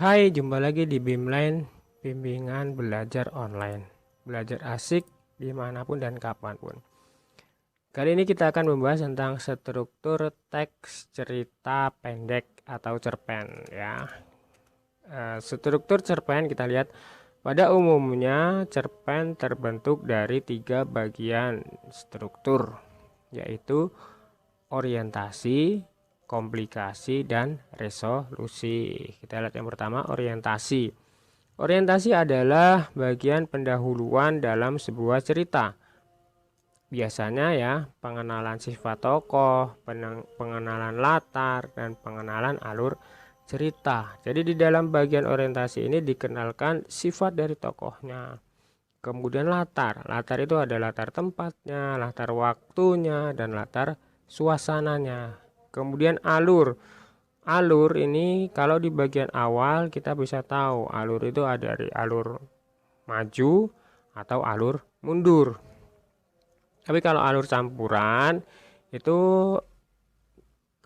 Hai, jumpa lagi di Bimline, bimbingan belajar online. Belajar asik dimanapun dan kapanpun. Kali ini kita akan membahas tentang struktur teks cerita pendek atau cerpen ya. Struktur cerpen kita lihat pada umumnya cerpen terbentuk dari 3 bagian struktur, yaitu orientasi, komplikasi, dan resolusi. Kita lihat yang pertama, orientasi. Orientasi adalah bagian pendahuluan dalam sebuah cerita. Biasanya ya, pengenalan sifat tokoh, pengenalan latar, dan pengenalan alur cerita. Jadi di dalam bagian orientasi ini dikenalkan sifat dari tokohnya. Kemudian latar. Latar itu ada latar tempatnya, latar waktunya, dan latar suasananya. Kemudian alur. Alur ini kalau di bagian awal kita bisa tahu alur itu ada dari alur maju atau alur mundur. Tapi kalau alur campuran itu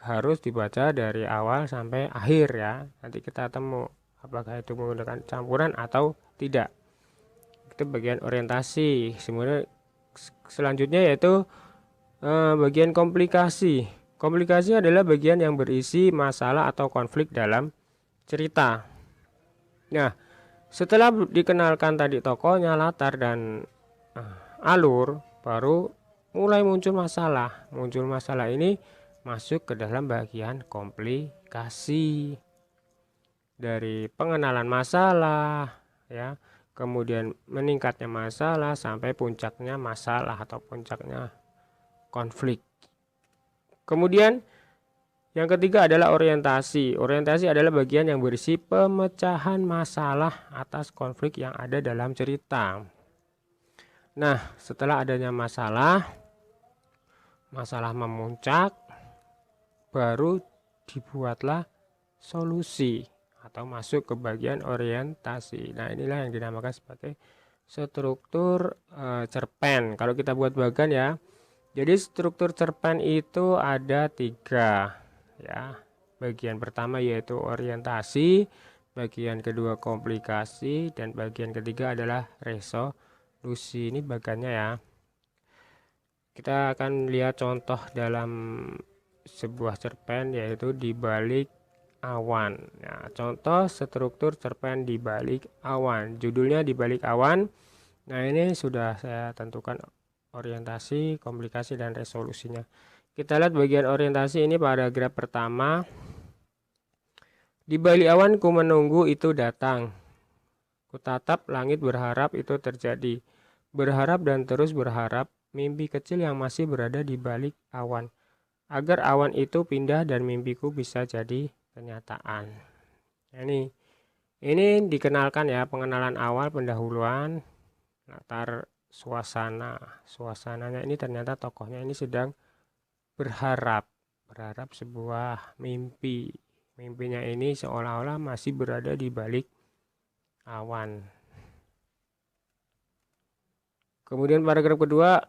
harus dibaca dari awal sampai akhir ya. Nanti kita temu apakah itu menggunakan campuran atau tidak. Itu bagian orientasi. Selanjutnya yaitu bagian komplikasi. Komplikasi adalah bagian yang berisi masalah atau konflik dalam cerita. Nah, setelah dikenalkan tadi tokohnya, latar, dan alur, baru mulai muncul masalah. Muncul masalah ini masuk ke dalam bagian komplikasi. Dari pengenalan masalah, ya, kemudian meningkatnya masalah sampai puncaknya masalah atau puncaknya konflik. Kemudian yang ketiga adalah orientasi. Orientasi adalah bagian yang berisi pemecahan masalah atas konflik yang ada dalam cerita. Nah, setelah adanya masalah memuncak, baru dibuatlah solusi atau masuk ke bagian orientasi. Nah, inilah yang dinamakan sebagai struktur cerpen. Kalau kita buat bagan ya, jadi struktur cerpen itu ada 3 ya. Bagian pertama yaitu orientasi, bagian kedua komplikasi, dan bagian ketiga adalah resolusi. Ini bagannya ya. Kita akan lihat contoh dalam sebuah cerpen yaitu di balik awan. Nah, contoh struktur cerpen di balik awan. Judulnya di balik awan. Nah, ini sudah saya tentukan orientasi, komplikasi, dan resolusinya. Kita lihat bagian orientasi ini paragraf pertama. Di balik awan ku menunggu itu datang. Ku tatap langit berharap itu terjadi. Berharap dan terus berharap mimpi kecil yang masih berada di balik awan. Agar awan itu pindah dan mimpiku bisa jadi kenyataan. Nah, ini dikenalkan ya, pengenalan awal, pendahuluan, latar, suasananya ini ternyata tokohnya ini sedang berharap sebuah mimpinya ini seolah-olah masih berada di balik awan. Kemudian paragraf kedua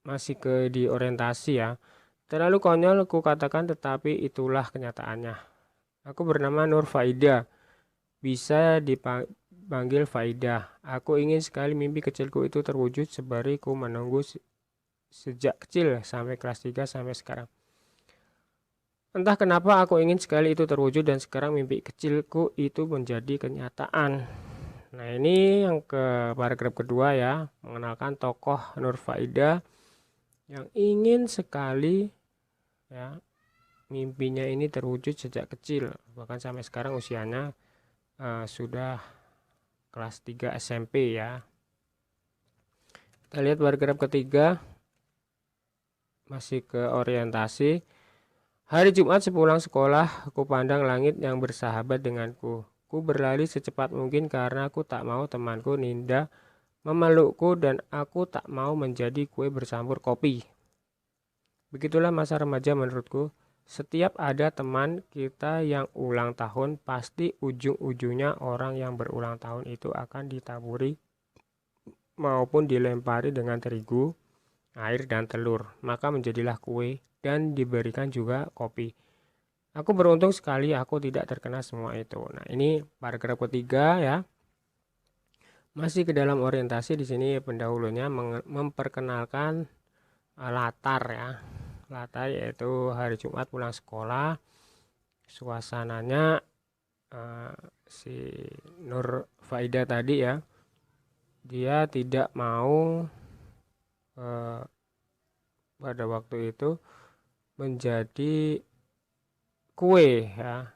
masih di orientasi ya. Terlalu konyol ku katakan tetapi itulah kenyataannya. Aku bernama Nur Faida, bisa dipanggil Faida. Aku ingin sekali mimpi kecilku itu terwujud sembari ku menunggu sejak kecil sampai kelas 3 sampai sekarang. Entah kenapa aku ingin sekali itu terwujud dan sekarang mimpi kecilku itu menjadi kenyataan. Nah, ini yang ke paragraf kedua ya, mengenalkan tokoh Nur Faida yang ingin sekali ya mimpinya ini terwujud sejak kecil, bahkan sampai sekarang usianya sudah kelas 3 SMP ya. Kita lihat paragraf ketiga masih ke orientasi. Hari Jumat sepulang sekolah, aku pandang langit yang bersahabat denganku. Ku berlari secepat mungkin karena aku tak mau temanku Ninda memelukku dan aku tak mau menjadi kue bercampur kopi. Begitulah masa remaja menurutku. Setiap ada teman kita yang ulang tahun, pasti ujung-ujungnya orang yang berulang tahun itu akan ditaburi maupun dilempari dengan terigu, air, dan telur. Maka menjadilah kue dan diberikan juga kopi. Aku beruntung sekali aku tidak terkena semua itu. Nah, ini paragraf ketiga ya. Masih ke dalam orientasi, di sini pendahulunya memperkenalkan latar ya. Latar yaitu hari Jumat pulang sekolah. Suasananya si Nur Faida tadi ya. Dia tidak mau pada waktu itu menjadi kue ya.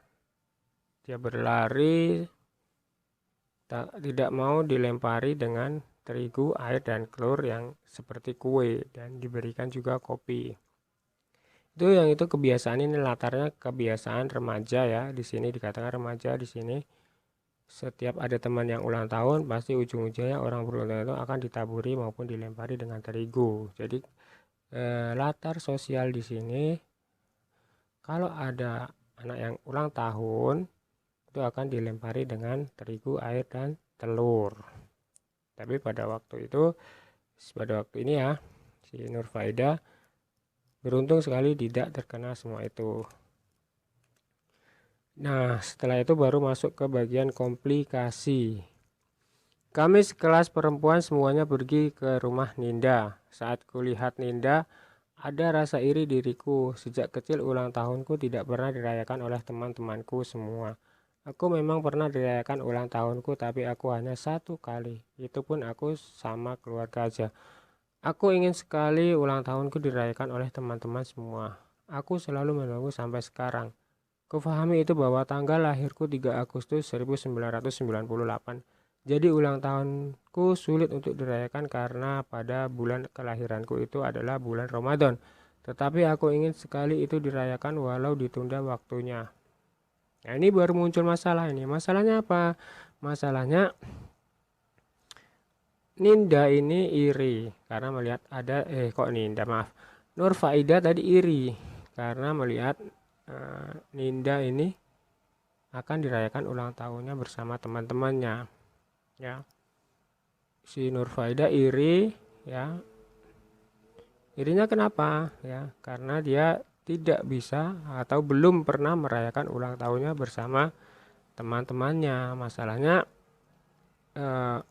Dia berlari, tidak mau dilempari dengan terigu, air, dan telur yang seperti kue, dan diberikan juga kopi. Itu kebiasaan, ini latarnya kebiasaan remaja ya. Di sini dikatakan remaja di sini. Setiap ada teman yang ulang tahun, pasti ujung-ujungnya orang berulang tahun itu akan ditaburi maupun dilempari dengan terigu. Jadi latar sosial di sini, kalau ada anak yang ulang tahun itu akan dilempari dengan terigu, air, dan telur. Tapi pada waktu ini ya, si Nur Faida beruntung sekali tidak terkena semua itu. Nah, setelah itu baru masuk ke bagian komplikasi. Kami sekelas perempuan semuanya pergi ke rumah Ninda. Saat kulihat Ninda, ada rasa iri diriku. Sejak kecil ulang tahunku tidak pernah dirayakan oleh teman-temanku semua. Aku memang pernah dirayakan ulang tahunku, tapi aku hanya satu kali. Itu pun aku sama keluarga aja. Aku ingin sekali ulang tahunku dirayakan oleh teman-teman semua. Aku selalu menunggu sampai sekarang. Kufahami itu bahwa tanggal lahirku 3 Agustus 1998. Jadi ulang tahunku sulit untuk dirayakan karena pada bulan kelahiranku itu adalah bulan Ramadan. Tetapi aku ingin sekali itu dirayakan walau ditunda waktunya. Nah, ini baru muncul masalah ini. Masalahnya apa? Masalahnya Ninda ini iri karena melihat ada Ninda, maaf. Nur Faida tadi iri karena melihat Ninda ini akan dirayakan ulang tahunnya bersama teman-temannya. Ya. Si Nur Faida iri ya. Irinya kenapa? Ya, karena dia tidak bisa atau belum pernah merayakan ulang tahunnya bersama teman-temannya. Masalahnya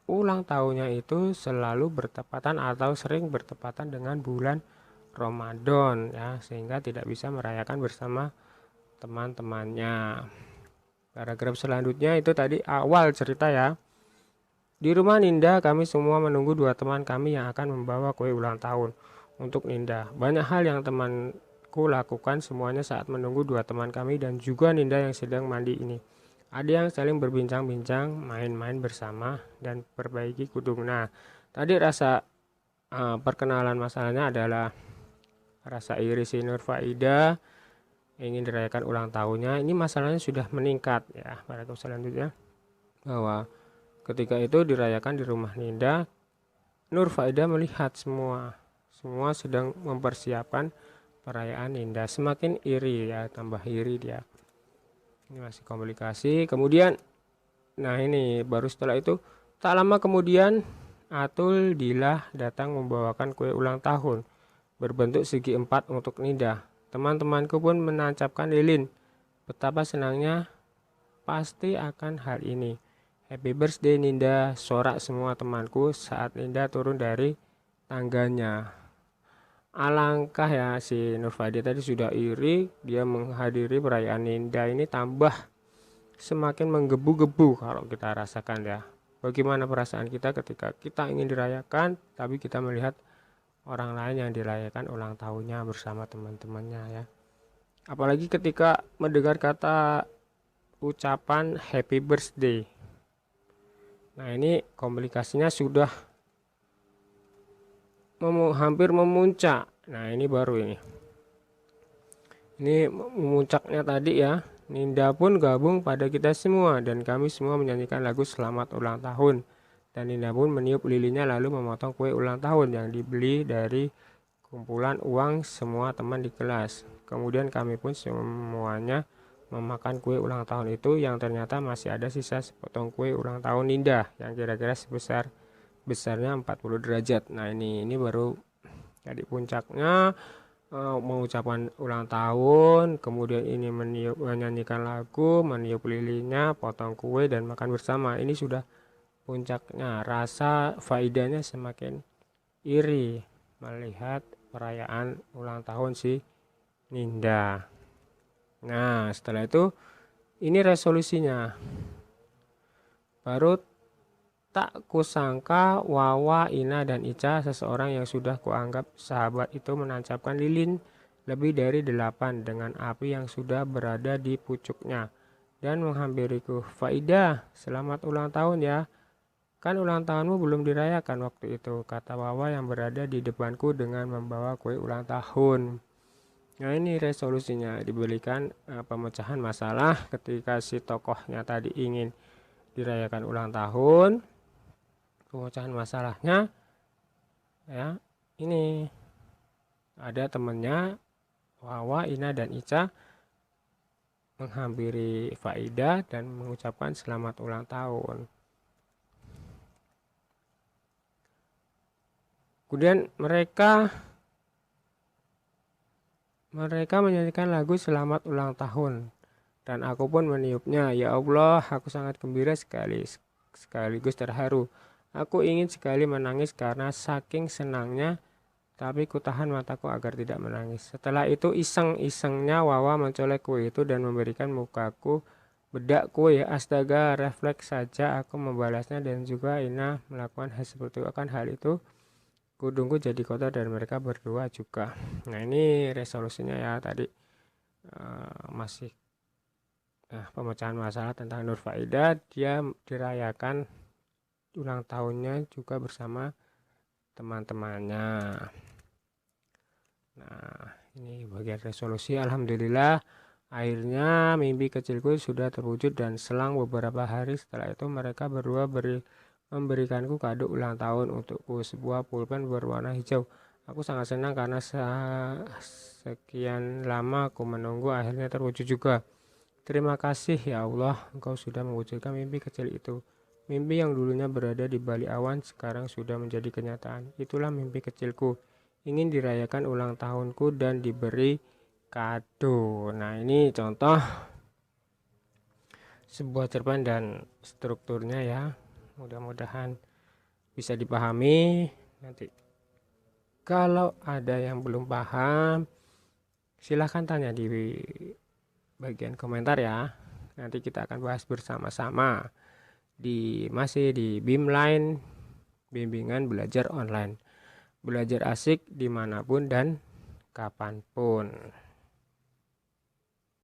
ulang tahunnya itu selalu bertepatan atau sering bertepatan dengan bulan Ramadan ya, sehingga tidak bisa merayakan bersama teman-temannya. Paragraf selanjutnya itu tadi awal cerita ya. Di rumah Ninda kami semua menunggu dua teman kami yang akan membawa kue ulang tahun untuk Ninda. Banyak hal yang temanku lakukan semuanya saat menunggu dua teman kami dan juga Ninda yang sedang mandi ini. Ada yang saling berbincang-bincang, main-main bersama, dan perbaiki kudung. Nah, tadi rasa perkenalan masalahnya adalah rasa iri si Nur Faida ingin dirayakan ulang tahunnya. Ini masalahnya sudah meningkat ya. Pada selanjutnya bahwa ketika itu dirayakan di rumah Ninda, Nur Faida melihat semua sedang mempersiapkan perayaan Ninda. Semakin iri ya, tambah iri dia. Ini masih komplikasi. Kemudian nah ini baru setelah itu tak lama kemudian Atul Dilah datang membawakan kue ulang tahun berbentuk segi empat untuk Ninda. Teman-temanku pun menancapkan lilin. Betapa senangnya pasti akan hal ini. Happy birthday Ninda, sorak semua temanku saat Ninda turun dari tangganya. Alangkah ya, si Nur Faida tadi sudah iri, dia menghadiri perayaan Ninda ini tambah semakin menggebu-gebu kalau kita rasakan ya. Bagaimana perasaan kita ketika kita ingin dirayakan tapi kita melihat orang lain yang dirayakan ulang tahunnya bersama teman-temannya ya. Apalagi ketika mendengar kata ucapan happy birthday. Nah, ini komplikasinya sudah hampir memuncak. Nah, ini baru ini. Ini memuncaknya tadi ya. Ninda pun gabung pada kita semua dan kami semua menyanyikan lagu selamat ulang tahun. Dan Ninda pun meniup lilinnya lalu memotong kue ulang tahun yang dibeli dari kumpulan uang semua teman di kelas. Kemudian kami pun semuanya memakan kue ulang tahun itu yang ternyata masih ada sisa sepotong kue ulang tahun Ninda yang kira-kira besarnya 40 derajat. Nah, ini baru jadi puncaknya. mengucapkan ulang tahun, kemudian ini menyanyikan lagu, meniup lilinnya, potong kue dan makan bersama. Ini sudah puncaknya. Rasa faidahnya semakin iri melihat perayaan ulang tahun si Ninda. Nah, setelah itu ini resolusinya. Baru tak kusangka Wawa, Ina, dan Ica, seseorang yang sudah kuanggap sahabat itu, menancapkan lilin lebih dari 8 dengan api yang sudah berada di pucuknya dan menghampiriku. Faidah, selamat ulang tahun ya. Kan ulang tahunmu belum dirayakan waktu itu, kata Wawa yang berada di depanku dengan membawa kue ulang tahun. Nah, ini resolusinya diberikan pemecahan masalah ketika si tokohnya tadi ingin dirayakan ulang tahun. Pemecahan masalahnya ya, ini ada temennya Wawa, Ina, dan Ica menghampiri Faida dan mengucapkan selamat ulang tahun. Kemudian mereka menyanyikan lagu selamat ulang tahun dan aku pun meniupnya. Ya Allah, aku sangat gembira sekaligus terharu. Aku ingin sekali menangis karena saking senangnya, tapi ku tahan mataku agar tidak menangis. Setelah itu iseng-isengnya Wawa mencolek kue itu dan memberikan mukaku bedak kue. Astaga, refleks saja aku membalasnya dan juga Ina melakukan hal seperti itu. Akan hal itu kudungku jadi kotor dan mereka berdua juga. Nah, ini resolusinya ya tadi masih pemecahan masalah tentang Nur Faida. Dia dirayakan ulang tahunnya juga bersama teman-temannya. Nah, ini bagian resolusi. Alhamdulillah akhirnya mimpi kecilku sudah terwujud dan selang beberapa hari setelah itu mereka berdua memberikanku kado ulang tahun untukku, sebuah pulpen berwarna hijau. Aku sangat senang karena sekian lama aku menunggu akhirnya terwujud juga. Terima kasih ya Allah, Engkau sudah mewujudkan mimpi kecil itu. Mimpi yang dulunya berada di balik awan sekarang sudah menjadi kenyataan. Itulah mimpi kecilku. Ingin dirayakan ulang tahunku dan diberi kado. Nah, ini contoh sebuah cerpen dan strukturnya ya. Mudah-mudahan bisa dipahami. Nanti kalau ada yang belum paham, silahkan tanya di bagian komentar ya. Nanti kita akan bahas bersama-sama masih di Beamline, bimbingan belajar online. Belajar asik dimanapun dan kapanpun.